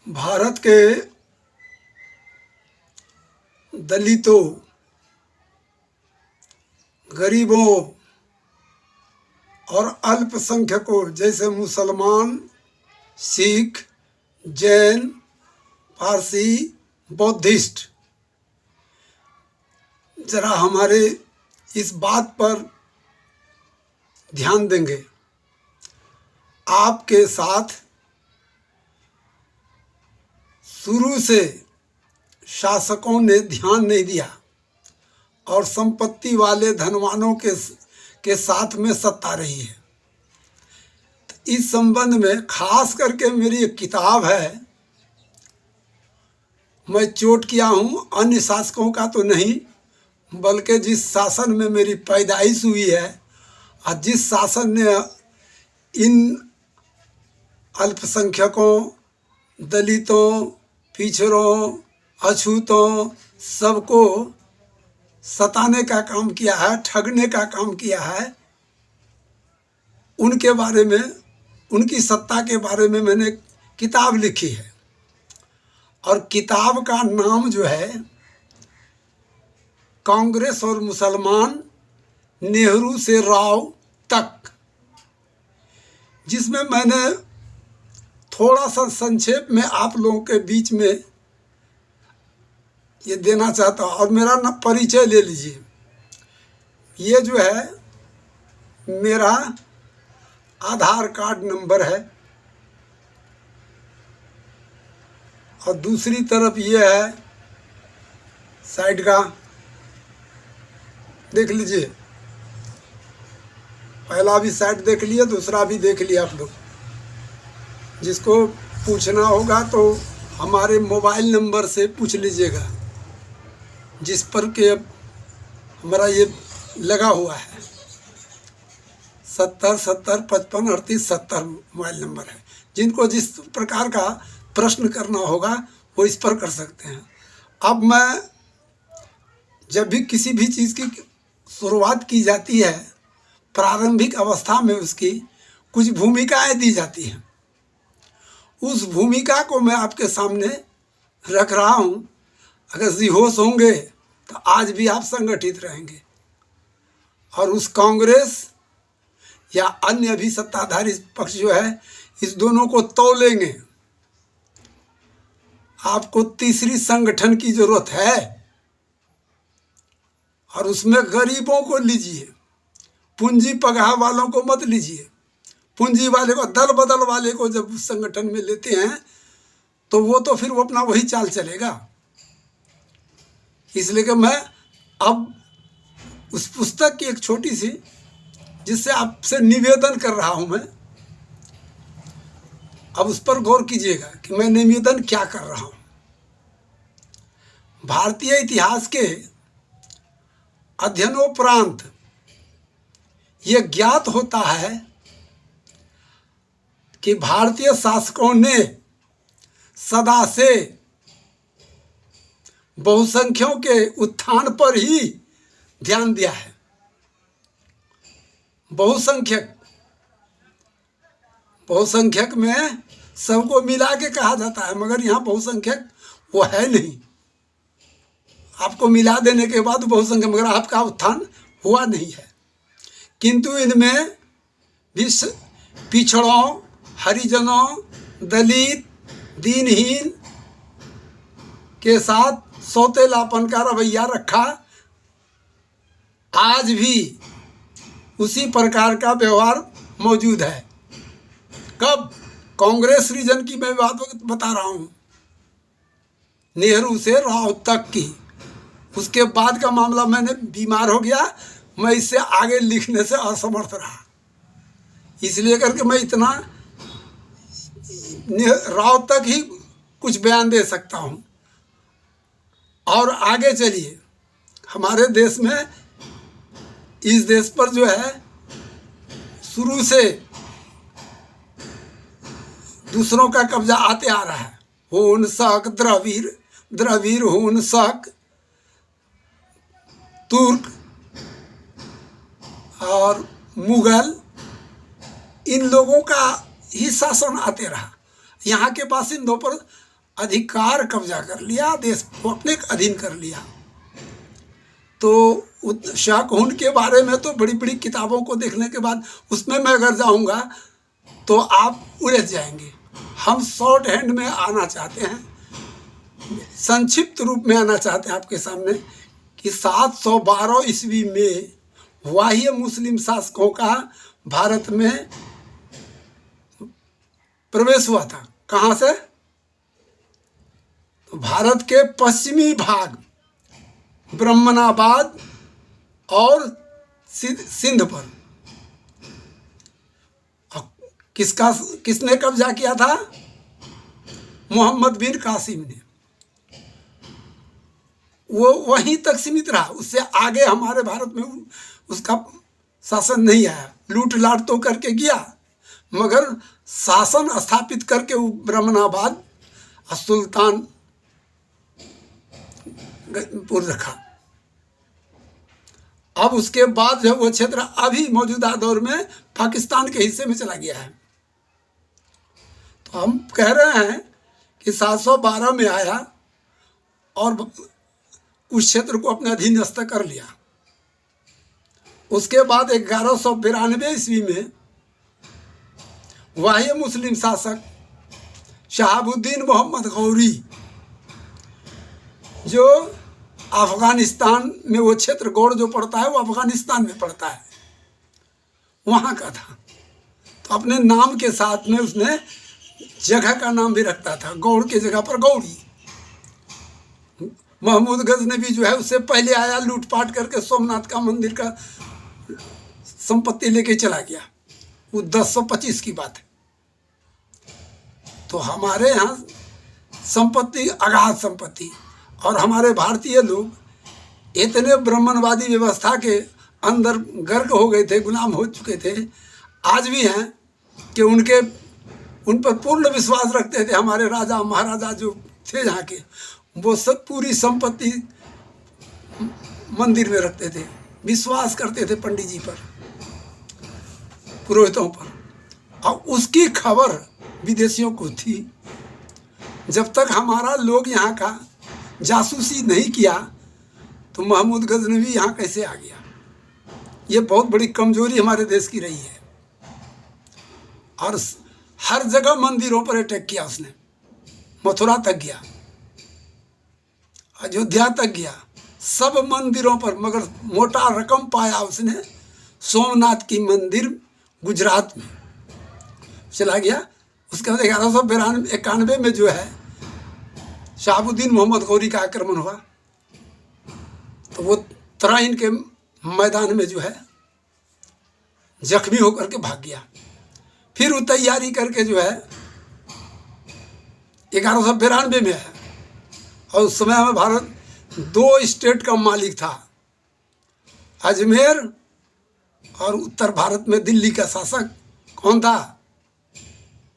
भारत के दलितों, गरीबों और अल्पसंख्यकों जैसे मुसलमान, सिख, जैन, पारसी, बौद्धिस्ट जरा हमारे इस बात पर ध्यान देंगे। आपके साथ शुरू से शासकों ने ध्यान नहीं दिया और संपत्ति वाले धनवानों के साथ में सत्ता रही है। तो इस संबंध में खास करके मेरी एक किताब है, मैं चोट किया हूँ अन्य शासकों का तो नहीं, बल्कि जिस शासन में मेरी पैदाइश हुई है और जिस शासन ने इन अल्पसंख्यकों, दलितों, पिछड़ों, अछूतों सबको सताने का काम किया है, ठगने का काम किया है, उनके बारे में, उनकी सत्ता के बारे में मैंने किताब लिखी है। और किताब का नाम जो है कांग्रेस और मुसलमान, नेहरू से राव तक, जिसमें मैंने थोड़ा सा संक्षेप में आप लोगों के बीच में ये देना चाहता हूँ। और मेरा ना परिचय ले लीजिए। ये जो है मेरा आधार कार्ड नंबर है और दूसरी तरफ ये है साइड का, देख लीजिए। पहला भी साइड देख लिया, दूसरा भी देख लिया आप लोग। जिसको पूछना होगा तो हमारे मोबाइल नंबर से पूछ लीजिएगा, जिस पर के हमारा ये लगा हुआ है 70 70 55 38 70 मोबाइल नंबर है। जिनको जिस प्रकार का प्रश्न करना होगा वो इस पर कर सकते हैं। अब मैं जब भी किसी भी चीज़ की शुरुआत की जाती है, प्रारंभिक अवस्था में उसकी कुछ भूमिकाएं दी जाती हैं। उस भूमिका को मैं आपके सामने रख रहा हूँ। अगर जिहोश होंगे तो आज भी आप संगठित रहेंगे और उस कांग्रेस या अन्य भी सत्ताधारी पक्ष जो है, इस दोनों को तौलेंगे। आपको तीसरी संगठन की जरूरत है और उसमें गरीबों को लीजिए, पूंजी पगहा वालों को मत लीजिए। पूंजी वाले को, दल बदल वाले को जब उस संगठन में लेते हैं तो वो तो फिर वो अपना वही चाल चलेगा। इसलिए कि मैं अब उस पुस्तक की एक छोटी सी, जिससे आपसे निवेदन कर रहा हूं मैं, अब उस पर गौर कीजिएगा कि मैं निवेदन क्या कर रहा हूं। भारतीय इतिहास के अध्ययनोपरांत ये ज्ञात होता है कि भारतीय शासकों ने सदा से बहुसंख्यों के उत्थान पर ही ध्यान दिया है। बहुसंख्यक में सबको मिला के कहा जाता है, मगर यहाँ बहुसंख्यक वो है नहीं। आपको मिला देने के बाद बहुसंख्यक, मगर आपका उत्थान हुआ नहीं है। किंतु इनमें भी पिछड़ों, हरिजनों, दलित, दीनहीन के साथ सौतेलापन का रवैया रखा। आज भी उसी प्रकार का व्यवहार मौजूद है। कब? कांग्रेस रीजन की मैं बात बता रहा हूँ, नेहरू से राव तक की। उसके बाद का मामला, मैंने बीमार हो गया, मैं इससे आगे लिखने से असमर्थ रहा। इसलिए करके मैं इतना राव तक ही कुछ बयान दे सकता हूँ। और आगे चलिए, हमारे देश में, इस देश पर जो है शुरू से दूसरों का कब्जा आते आ रहा है। हून, शक, द्रविड़, हून, शक, तुर्क और मुगल, इन लोगों का ही शासन आते रहा। यहाँ के बासिंदों पर अधिकार कब्जा कर लिया, देश को अपने अधीन कर लिया। तो शाहजहां के बारे में तो बड़ी बड़ी किताबों को देखने के बाद उसमें मैं अगर जाऊंगा तो आप उलझ जाएंगे। हम शॉर्ट हैंड में आना चाहते हैं, संक्षिप्त रूप में आना चाहते हैं आपके सामने कि 712 ईस्वी में बाह्य मुस्लिम शासकों का भारत में प्रवेश हुआ था। कहाँ से? तो भारत के पश्चिमी भाग ब्राह्मणाबाद और सिंध पर किसने कब्जा किया था? मोहम्मद बिन कासिम ने। वो वहीं तक सीमित रहा, उससे आगे हमारे भारत में उसका शासन नहीं आया। लूट लाट तो करके गया, मगर शासन स्थापित करके वो ब्राह्मणाबाद सुल्तानपुर रखा। अब उसके बाद जो वो क्षेत्र अभी मौजूदा दौर में पाकिस्तान के हिस्से में चला गया है। तो हम कह रहे हैं कि 712 में आया और उस क्षेत्र को अपने अधीनस्थ कर लिया। उसके बाद 1192 ईस्वी में वाह्य मुस्लिम शासक शहाबुद्दीन मोहम्मद गौरी, जो अफगानिस्तान में, वो क्षेत्र गौड़ जो पड़ता है वो अफगानिस्तान में पड़ता है, वहाँ का था। तो अपने नाम के साथ में उसने जगह का नाम भी रखता था, गौड़ के जगह पर गौरी। महमूद गजनवी जो है उससे पहले आया, लूटपाट करके सोमनाथ का मंदिर का संपत्ति लेके चला गया। वो 1025 की बात है। तो हमारे यहाँ संपत्ति अगाध संपत्ति, और हमारे भारतीय लोग इतने ब्राह्मणवादी व्यवस्था के अंदर गर्क हो गए थे, गुलाम हो चुके थे, आज भी हैं कि उन पर पूर्ण विश्वास रखते थे। हमारे राजा महाराजा जो थे यहाँ के, वो सब पूरी संपत्ति मंदिर में रखते थे, विश्वास करते थे पंडित जी पर, पुरोहितों पर। और उसकी खबर विदेशियों को थी। जब तक हमारा लोग यहाँ का जासूसी नहीं किया तो महमूद गजनवी यहाँ कैसे आ गया? ये बहुत बड़ी कमजोरी हमारे देश की रही है। और हर जगह मंदिरों पर अटैक किया उसने। मथुरा तक गया, अयोध्या तक गया, सब मंदिरों पर, मगर मोटा रकम पाया उसने सोमनाथ की मंदिर गुजरात में चला गया। उसके बाद 1191 में जो है शहाबुद्दीन मोहम्मद गौरी का आक्रमण हुआ, तो वो तराइन के मैदान में जो है जख्मी होकर के भाग गया। फिर वो तैयारी करके जो है 1192 में है, और उस समय में भारत 2 स्टेट का मालिक था, अजमेर और उत्तर भारत में दिल्ली का शासक कौन था?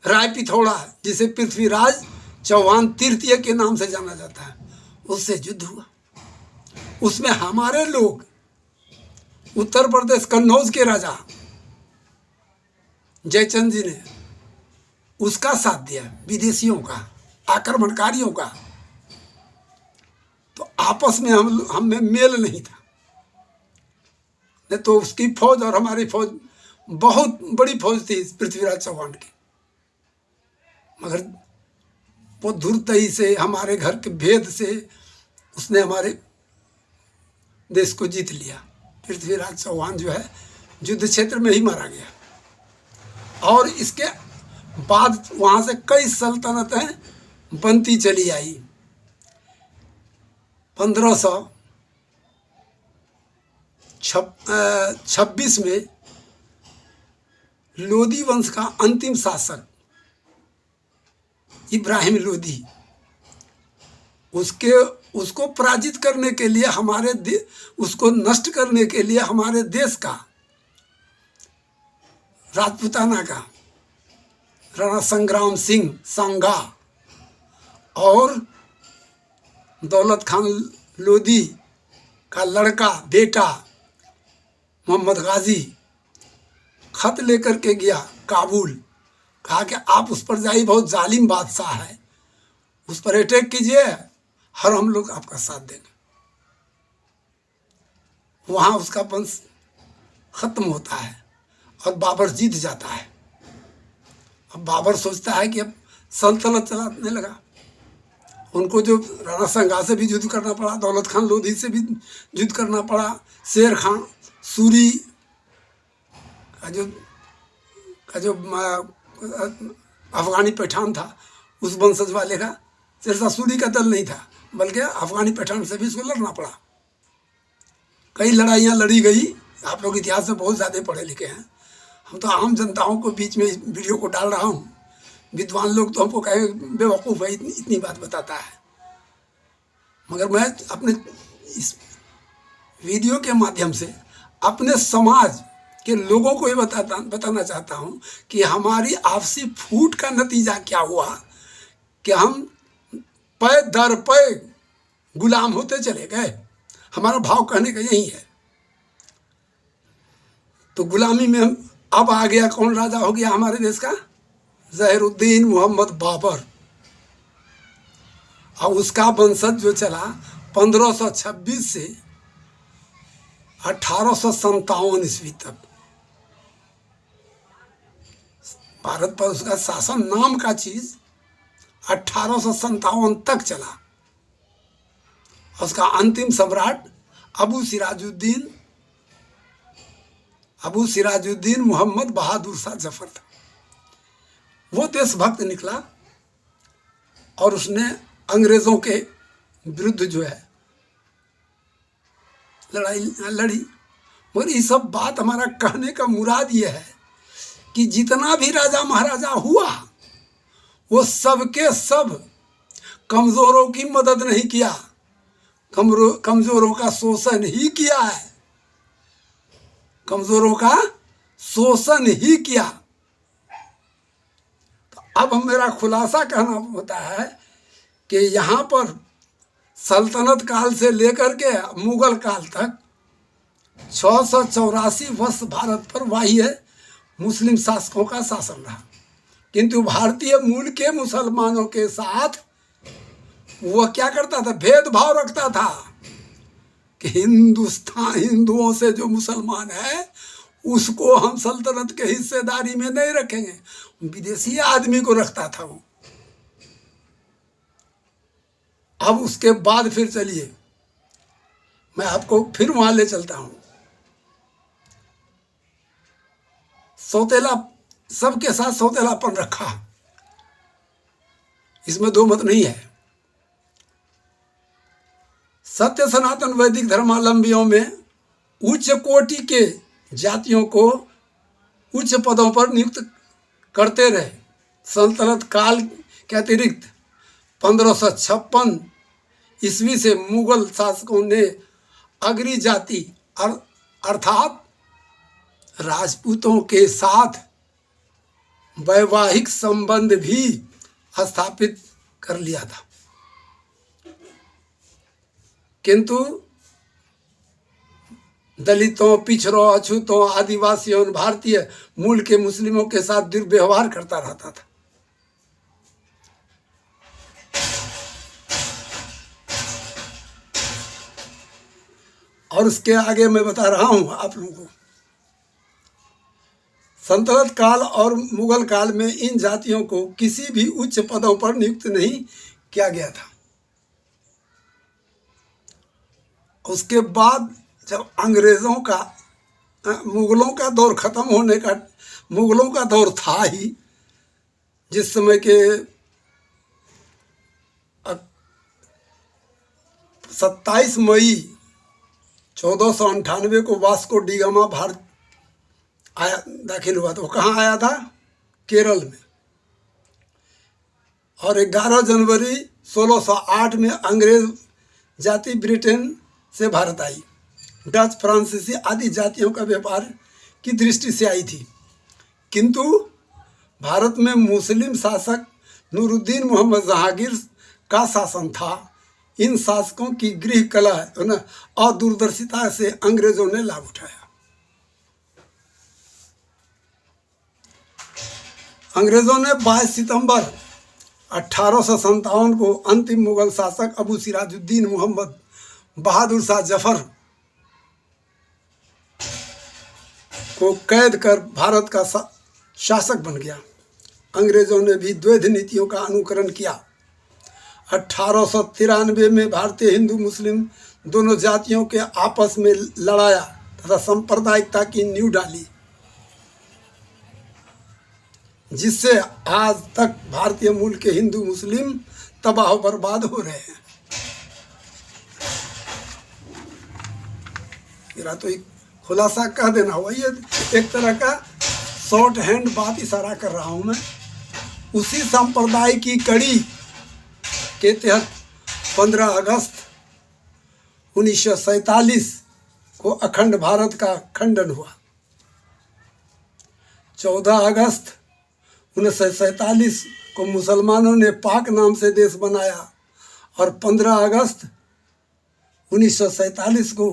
राय पिथौड़ा, जिसे पृथ्वीराज चौहान तृतीय के नाम से जाना जाता है। उससे युद्ध हुआ। उसमें हमारे लोग, उत्तर प्रदेश कन्नौज के राजा जयचंद जी ने उसका साथ दिया, विदेशियों का, आक्रमणकारियों का। तो आपस में हम में मेल नहीं था। नहीं तो उसकी फौज और हमारी फौज बहुत बड़ी फौज थी पृथ्वीराज चौहान की, मगर वो धुरतई से, हमारे घर के भेद से उसने हमारे देश को जीत लिया। पृथ्वीराज चौहान जो है युद्ध क्षेत्र में ही मारा गया। और इसके बाद वहाँ से कई सल्तनतें बनती चली आई। 1526 में लोदी वंश का अंतिम शासक इब्राहिम लोदी, उसको पराजित करने के लिए, उसको नष्ट करने के लिए हमारे देश का, राजपूताना का राणा संग्राम सिंह सांगा और दौलत खान लोदी का लड़का बेटा मोहम्मद गाजी खत लेकर के गया काबुल। कहा कि आप उस पर जाइए, बहुत जालिम बादशाह है, उस पर अटैक कीजिए, हर हम लोग आपका साथ देंगे। वहाँ उसका वंश खत्म होता है और बाबर जीत जाता है। अब बाबर सोचता है कि अब सल्तनत चलाने लगा। उनको जो राणा संगा से भी युद्ध करना पड़ा, दौलत खान लोधी से भी युद्ध करना पड़ा, शेर खान सूरी का जो अफगानी पठान था उस वंशज वाले का, सिर्फ सूरी का दल नहीं था बल्कि अफगानी पठान से भी इसको लड़ना पड़ा। कई लड़ाइयाँ लड़ी गई। आप लोग इतिहास में बहुत ज़्यादा पढ़े लिखे हैं, हम तो आम जनताओं को बीच में इस वीडियो को डाल रहा हूँ। विद्वान लोग तो हमको कहे बेवकूफ़ है, इतनी बात बताता है। मगर मैं अपने इस वीडियो के माध्यम से अपने समाज के लोगों को ये बताना चाहता हूँ कि हमारी आपसी फूट का नतीजा क्या हुआ कि हम पै दर पै गुलाम होते चले गए। हमारा भाव कहने का यही है। तो गुलामी में हम अब आ गया, कौन राजा हो गया हमारे देश का? ज़हीरुद्दीन मोहम्मद बाबर। और उसका वंशज जो चला 1526 से 1857 ईस्वी तक भारत पर उसका शासन नाम का चीज 1857 तक चला। उसका अंतिम सम्राट अबू सिराजुद्दीन मोहम्मद बहादुर शाह जफर था। वो देशभक्त निकला और उसने अंग्रेजों के विरुद्ध जो है लड़ाई लड़ी। मगर ये सब बात हमारा कहने का मुराद ये है कि जितना भी राजा महाराजा हुआ वो सबके सब कमजोरों की मदद नहीं किया, कमजोरों का शोषण ही किया है, कमजोरों का शोषण ही किया। तो अब मेरा खुलासा कहना होता है कि यहाँ पर सल्तनत काल से लेकर के मुगल काल तक 684 वर्ष भारत पर बाह्य मुस्लिम शासकों का शासन रहा, किंतु भारतीय मूल के मुसलमानों के साथ वह क्या करता था? भेदभाव रखता था कि हिंदुओं से जो मुसलमान है उसको हम सल्तनत के हिस्सेदारी में नहीं रखेंगे, विदेशी आदमी को रखता था वो। अब उसके बाद फिर चलिए मैं आपको फिर वहां ले चलता हूं। सौतेला सबके साथ सौतेलापन रखा, इसमें दो मत नहीं है। सत्य सनातन वैदिक धर्मावलंबियों में उच्च कोटि के जातियों को उच्च पदों पर नियुक्त करते रहे। सल्तनत काल के अतिरिक्त 1556 ईस्वी से मुगल शासकों ने अग्री जाति अर्थात राजपूतों के साथ वैवाहिक संबंध भी स्थापित कर लिया था, किंतु दलितों, पिछड़ों, अछूतों, आदिवासियों, भारतीय मूल के मुस्लिमों के साथ दुर्व्यवहार करता रहता था। और उसके आगे मैं बता रहा हूं आप लोगों को, सल्तनत काल और मुगल काल में इन जातियों को किसी भी उच्च पदों पर नियुक्त नहीं किया गया था। उसके बाद जब अंग्रेजों का मुगलों का दौर खत्म होने का, मुगलों का दौर था ही, जिस समय के 27 मई 1498 को वास्को डी गामा भारत आया, दाखिल हुआ। तो वो कहाँ आया था? केरल में। और 11 जनवरी 1608 में अंग्रेज जाति ब्रिटेन से भारत आई। डच, फ्रांसीसी आदि जातियों का व्यापार की दृष्टि से आई थी, किंतु भारत में मुस्लिम शासक नूरुद्दीन मोहम्मद जहांगीर का शासन था। इन शासकों की गृह कला और दूरदर्शिता से अंग्रेजों ने लाभ उठाया। अंग्रेजों ने 22 सितंबर 1857 को अंतिम मुगल शासक अबू सिराजुद्दीन मोहम्मद बहादुर शाह जफर को कैद कर भारत का शासक बन गया। अंग्रेजों ने भी द्वैध नीतियों का अनुकरण किया। 1893 में भारतीय हिंदू मुस्लिम दोनों जातियों के आपस में लड़ाया तथा सांप्रदायिकता की नींव डाली, जिससे आज तक भारतीय मूल के हिंदू मुस्लिम तबाह बर्बाद हो रहे हैं। मेरा तो एक खुलासा कह देना हुआ, ये एक तरह का शॉर्ट हैंड बात इशारा कर रहा हूं मैं। उसी संप्रदाय की कड़ी के तहत 15 अगस्त 1947 को अखंड भारत का खंडन हुआ। 14 अगस्त 1947 को मुसलमानों ने पाक नाम से देश बनाया और 15 अगस्त 1947 को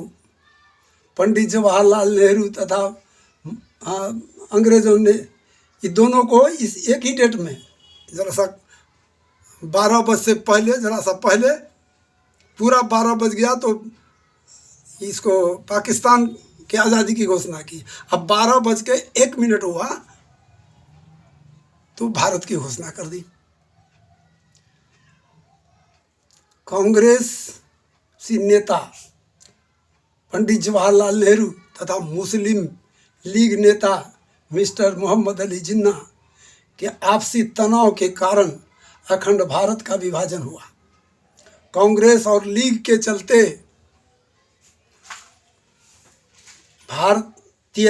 पंडित जवाहरलाल नेहरू तथा अंग्रेजों ने ये दोनों को इस एक ही डेट में जरा सा 12 बज से पहले, जरा सा पहले पूरा 12 बज गया तो इसको पाकिस्तान की आज़ादी की घोषणा की। अब 12 बज के 1 मिनट हुआ तो भारत की घोषणा कर दी। कांग्रेस सी नेता पंडित जवाहरलाल नेहरू तथा मुस्लिम लीग नेता मिस्टर मोहम्मद अली जिन्ना के आपसी तनाव के कारण अखंड भारत का विभाजन हुआ। कांग्रेस और लीग के चलते भारतीय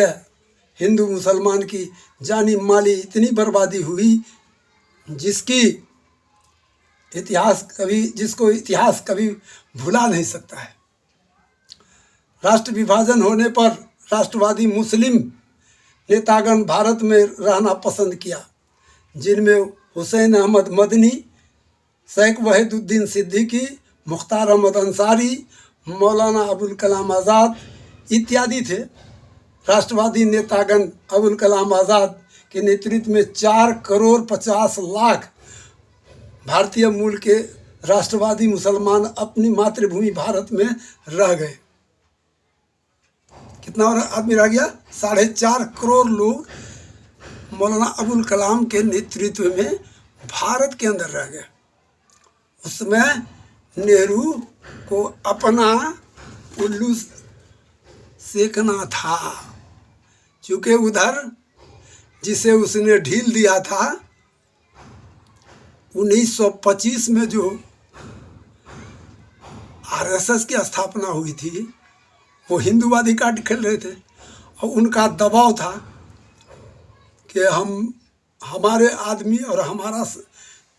हिंदू मुसलमान की जानी माली इतनी बर्बादी हुई जिसको इतिहास कभी भुला नहीं सकता है। राष्ट्र विभाजन होने पर राष्ट्रवादी मुस्लिम नेतागण भारत में रहना पसंद किया, जिनमें हुसैन अहमद मदनी, शेख वहीदुद्दीन सिद्दीकी, मुख्तार अहमद अंसारी, मौलाना अबुल कलाम आज़ाद इत्यादि थे। राष्ट्रवादी नेतागण अबुल कलाम आज़ाद के नेतृत्व में 4 करोड़ 50 लाख भारतीय मूल के राष्ट्रवादी मुसलमान अपनी मातृभूमि भारत में रह गए। कितना आदमी रह गया? 4.5 करोड़ लोग मौलाना अबुल कलाम के नेतृत्व में भारत के अंदर रह गए। उसमें नेहरू को अपना उल्लू सेकना था, क्योंकि उधर जिसे उसने ढील दिया था 1925 में जो आरएसएस की स्थापना हुई थी, वो हिंदूवादी कार्ड खेल रहे थे और उनका दबाव था कि हमारे आदमी और हमारा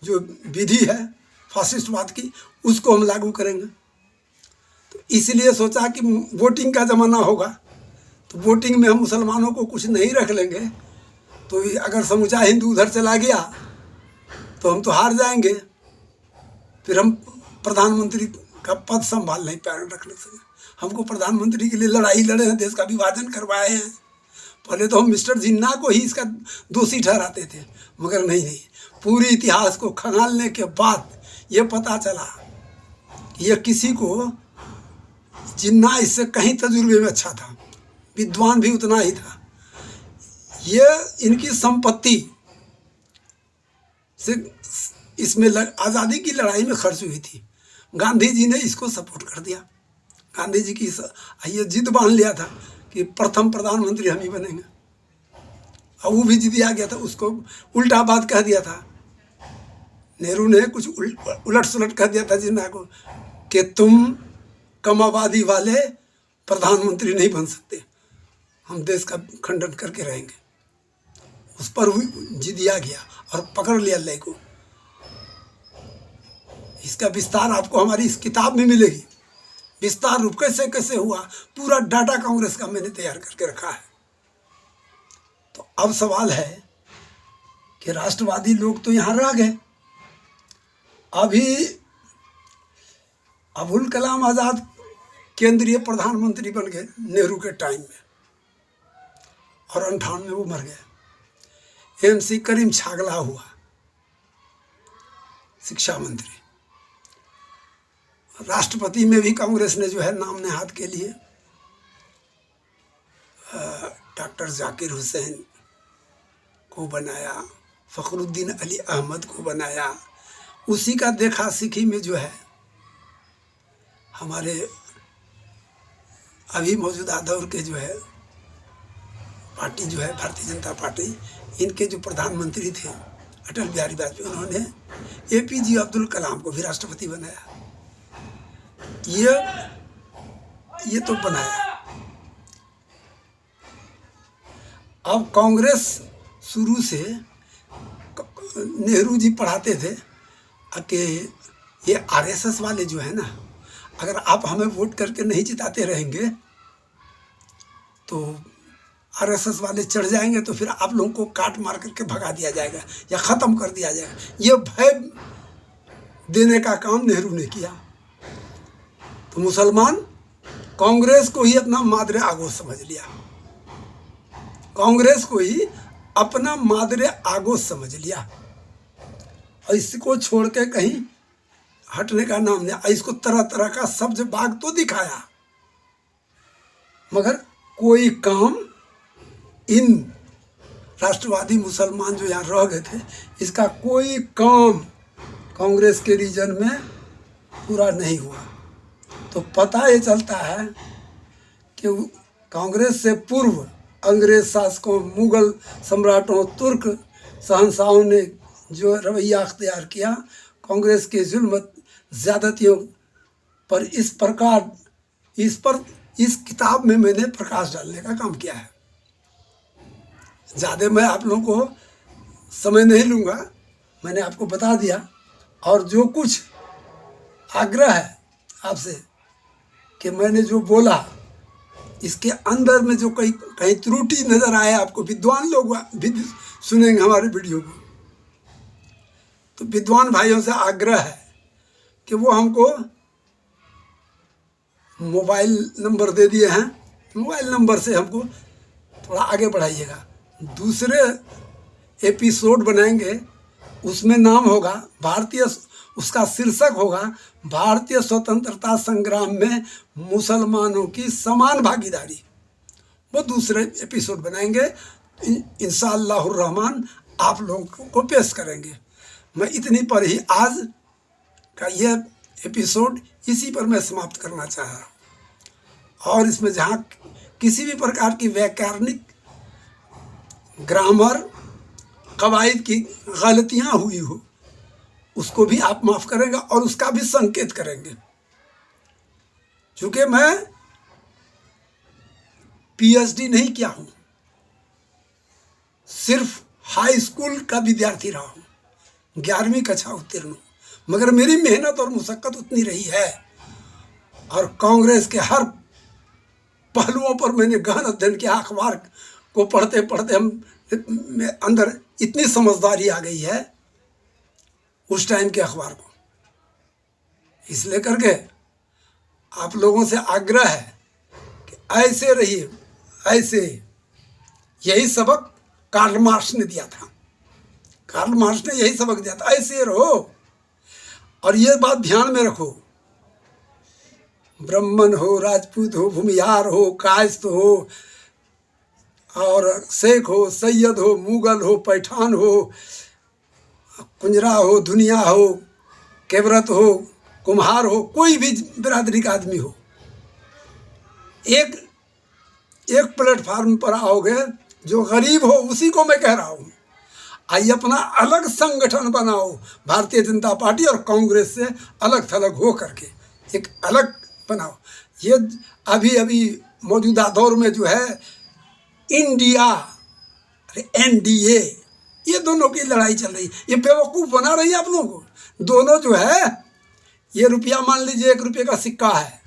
जो विधि है फासिस्टवाद की उसको हम लागू करेंगे। तो इसलिए सोचा कि वोटिंग का ज़माना होगा तो वोटिंग में हम मुसलमानों को कुछ नहीं रख लेंगे, तो अगर समूचा हिंदू उधर चला गया तो हम तो हार जाएंगे, फिर हम प्रधानमंत्री का पद संभाल नहीं पाए रख ले सकें। हमको प्रधानमंत्री के लिए लड़ाई लड़े हैं, देश का विभाजन करवाए हैं। पहले तो हम मिस्टर जिन्ना को ही इसका दोषी ठहराते थे, मगर नहीं, पूरी इतिहास को खंगालने के बाद ये पता चला कि यह किसी को जिन्ना इससे कहीं तजुर्बे में अच्छा था, विद्वान भी उतना ही था। ये इनकी संपत्ति से इसमें आज़ादी की लड़ाई में खर्च हुई थी। गांधी जी ने इसको सपोर्ट कर दिया। गांधी जी की ये जिद बांध लिया था कि प्रथम प्रधानमंत्री हम ही बनेंगे, और वो भी जिद आ गया था। उसको उल्टा बात कह दिया था। नेहरू ने कुछ उलट सुलट कह दिया था जिन्ना को कि तुम कम आबादी वाले प्रधानमंत्री नहीं बन सकते, हम देश का खंडन करके रहेंगे। उस पर जिदिया गया और पकड़ लिया लय को। इसका विस्तार आपको हमारी इस किताब में मिलेगी, विस्तार रूप कैसे कैसे हुआ, पूरा डाटा कांग्रेस का मैंने तैयार करके रखा है। तो अब सवाल है कि राष्ट्रवादी लोग तो यहाँ रह गए। अभी अबुल कलाम आज़ाद केंद्रीय प्रधानमंत्री बन गए नेहरू के टाइम में, और 58 में वो मर गए। एमसी करीम छागला हुआ, शिक्षा मंत्री। राष्ट्रपति में भी कांग्रेस ने जो है नाम नेहाद के लिए डॉक्टर जाकिर हुसैन को बनाया, फ़खरुद्दीन अली अहमद को बनाया। उसी का देखा सीखी में जो है हमारे अभी मौजूदा दौर के जो है पार्टी जो है भारतीय जनता पार्टी, इनके जो प्रधानमंत्री थे अटल बिहारी वाजपेयी, उन्होंने APJ अब्दुल कलाम को भी राष्ट्रपति बनाया। ये तो बनाया। अब कांग्रेस शुरू से नेहरू जी पढ़ाते थे कि ये RSS वाले जो है ना, अगर आप हमें वोट करके नहीं जिताते रहेंगे तो RSS वाले चढ़ जाएंगे, तो फिर आप लोगों को काट मार करके भगा दिया जाएगा या ख़त्म कर दिया जाएगा। ये भय देने का काम नेहरू ने किया। तो मुसलमान कांग्रेस को ही अपना मादरे आगोश समझ लिया, कांग्रेस को ही अपना मादरे आगोश समझ लिया, और इसको छोड़ के कहीं हटने का नाम नहीं। इसको तरह तरह का सब्ज बाग तो दिखाया, मगर कोई काम इन राष्ट्रवादी मुसलमान जो यहाँ रह गए थे, इसका कोई काम कांग्रेस के रीजन में पूरा नहीं हुआ। तो पता ये चलता है कि कांग्रेस से पूर्व अंग्रेज शासकों, मुगल सम्राटों, तुर्क शहंशाहों ने जो रवैया अख्तियार किया कांग्रेस के जुल्म ज़्यादतियों पर, इस प्रकार इस किताब में मैंने प्रकाश डालने का काम किया है। ज़्यादा मैं आप लोगों को समय नहीं लूँगा, मैंने आपको बता दिया। और जो कुछ आग्रह है आपसे कि मैंने जो बोला, इसके अंदर में जो कहीं त्रुटि नज़र आए आपको, विद्वान लोग भी सुनेंगे हमारे वीडियो को, तो विद्वान भाइयों से आग्रह है कि वो हमको मोबाइल नंबर दे दिए हैं, मोबाइल नंबर से हमको थोड़ा आगे बढ़ाइएगा। दूसरे एपिसोड बनाएंगे, उसमें नाम होगा भारतीय, उसका शीर्षक होगा भारतीय स्वतंत्रता संग्राम में मुसलमानों की समान भागीदारी। वो दूसरे एपिसोड बनाएंगे, इंशाअल्लाहुर रहमान आप लोगों को पेश करेंगे। मैं इतनी पर ही आज का यह एपिसोड इसी पर मैं समाप्त करना चाह रहा हूँ। और इसमें जहाँ किसी भी प्रकार की वैज्ञानिक, ग्रामर, कवायद की गलतियाँ हुई हो, उसको भी आप माफ़ करेंगे और उसका भी संकेत करेंगे। चूँकि मैं PhD नहीं किया हूँ, सिर्फ हाई स्कूल का विद्यार्थी रहा हूँ, 11वीं कक्षा उत्तीर्ण हूँ, मगर मेरी मेहनत और मुशक्क़त उतनी रही है। और कांग्रेस के हर पहलुओं पर मैंने गहन अध्ययन किया। अखबार को पढ़ते पढ़ते में अंदर इतनी समझदारी आ गई है उस टाइम के अखबार को। इसलिए करके आप लोगों से आग्रह है कि ऐसे रहिए, ऐसे। यही सबक कार्ल मार्क्स ने दिया था, कार्ल मार्क्स ने यही सबक दिया था, ऐसे रहो। और ये बात ध्यान में रखो, ब्राह्मण हो, राजपूत हो, भूमिहार हो, कायस्थ हो, और शेख हो, सैयद हो, मुगल हो, पैठान हो, कुंजरा हो, दुनिया हो, केवरत हो, कुम्हार हो, कोई भी बिरादरी का आदमी हो, एक प्लेटफार्म पर आओगे। जो गरीब हो उसी को मैं कह रहा हूँ, आइए अपना अलग संगठन बनाओ, भारतीय जनता पार्टी और कांग्रेस से अलग थलग हो करके एक अलग बनाओ। ये अभी मौजूदा दौर में जो है इंडिया, NDA, ये दोनों की लड़ाई चल रही है। ये बेवकूफ़ बना रही है आप लोगों को। दोनों जो है, ये रुपया मान लीजिए 1 रुपये का सिक्का है,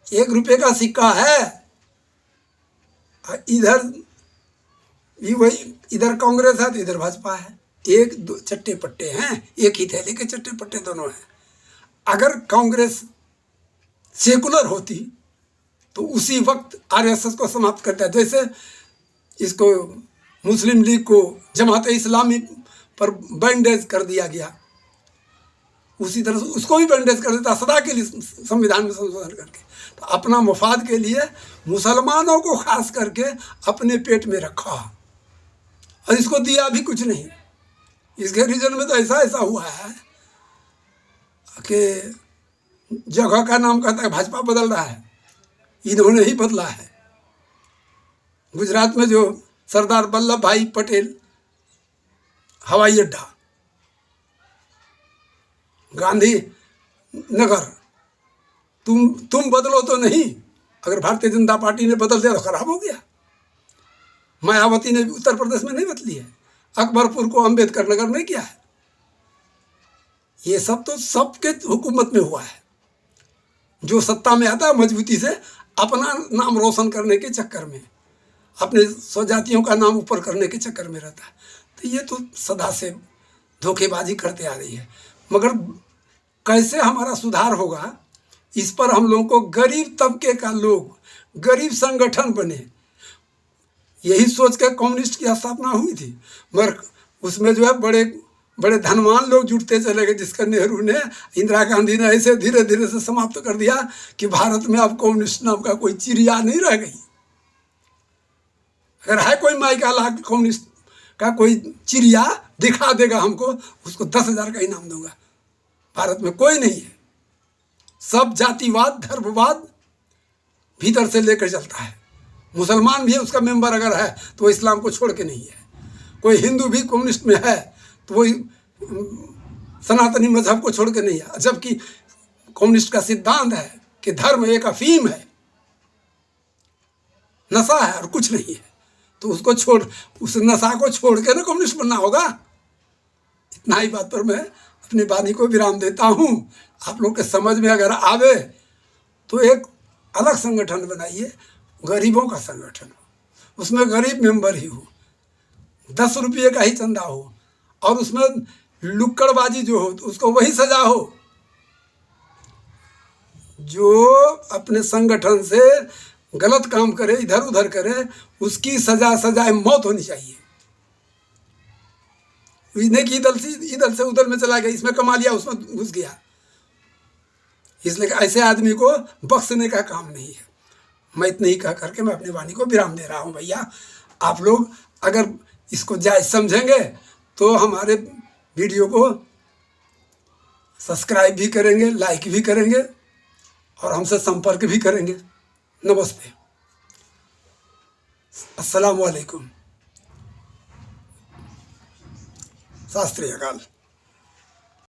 1 रुपये का सिक्का है, इधर भी वही, इधर कांग्रेस है तो इधर भाजपा है। एक दो चट्टे पट्टे हैं, एक ही थैले के चट्टे पट्टे दोनों हैं। अगर कांग्रेस सेकुलर होती तो उसी वक्त RSS को समाप्त करता। जैसे इसको मुस्लिम लीग को, जमात इस्लामी पर बैंडेज कर दिया गया, उसी तरह से उसको भी बैंडेज कर देता सदा के लिए संविधान में संशोधन करके। तो अपना मुफाद के लिए मुसलमानों को खास करके अपने पेट में रखा और इसको दिया भी कुछ नहीं। इसके रीजन में तो ऐसा ऐसा हुआ है कि जगह का नाम कहता है भाजपा बदल रहा है, इन्होंने ही बदला है। गुजरात में जो सरदार वल्लभ भाई पटेल हवाई अड्डा, गांधी नगर, तुम बदलो तो नहीं। अगर भारतीय जनता पार्टी ने बदल दिया तो खराब हो गया। मायावती ने उत्तर प्रदेश में नहीं बदली है, अकबरपुर को अम्बेडकर नगर नहीं किया है। ये सब तो सबके हुकूमत में हुआ है। जो सत्ता में आता है मजबूती से अपना नाम रोशन करने के चक्कर में, अपने स्वजातियों का नाम ऊपर करने के चक्कर में रहता है। तो ये तो सदा से धोखेबाजी करते आ रही है। मगर कैसे हमारा सुधार होगा, इस पर हम लोगों को गरीब तबके का लोग, गरीब संगठन बने, यही सोच के कम्युनिस्ट की स्थापना हुई थी। मगर उसमें जो है बड़े बड़े धनवान लोग जुटते चले गए, जिसका नेहरू ने, इंदिरा गांधी ने ऐसे धीरे धीरे से समाप्त कर दिया कि भारत में अब कम्युनिस्ट नाम का कोई चिड़िया नहीं रह गई। अगर है कोई माई का लाख कम्युनिस्ट का कोई चिड़िया दिखा देगा हमको, उसको 10,000 का इनाम दूंगा। भारत में कोई नहीं है। सब जातिवाद धर्मवाद भीतर से लेकर चलता है। मुसलमान भी उसका मेंबर अगर है तो वो इस्लाम को छोड़ के नहीं है। कोई हिंदू भी कम्युनिस्ट में है तो वो सनातनी मजहब को छोड़ के नहीं है। जबकि कम्युनिस्ट का सिद्धांत है कि धर्म एक अफीम है, नशा है और कुछ नहीं है। तो उसको छोड़, उस नशा को छोड़ के ना कम्युनिस्ट बनना होगा। इतना ही बात पर मैं अपनी वाणी को विराम देता हूँ। आप लोग के समझ में अगर आवे तो एक अलग संगठन बनाइए, गरीबों का संगठन हो, उसमें गरीब मेंबर ही हो, 10 रुपये का ही चंदा हो, और उसमें लुक्कड़बाजी जो हो तो उसको वही सजा हो। जो अपने संगठन से गलत काम करे, इधर उधर करे, उसकी सजाए मौत होनी चाहिए। इन्हें की इधर से उधर में चला गया, इसमें कमा लिया उसमें घुस गया, इसलिए ऐसे आदमी को बख्शने का काम नहीं है। मैं इतने ही कह करके मैं अपनी वाणी को विराम दे रहा हूँ। भैया आप लोग अगर इसको जायज़ समझेंगे तो हमारे वीडियो को सब्सक्राइब भी करेंगे, लाइक भी करेंगे और हमसे संपर्क भी करेंगे। नमस्ते, अस्सलाम वालेकुम, सत श्री अकाल।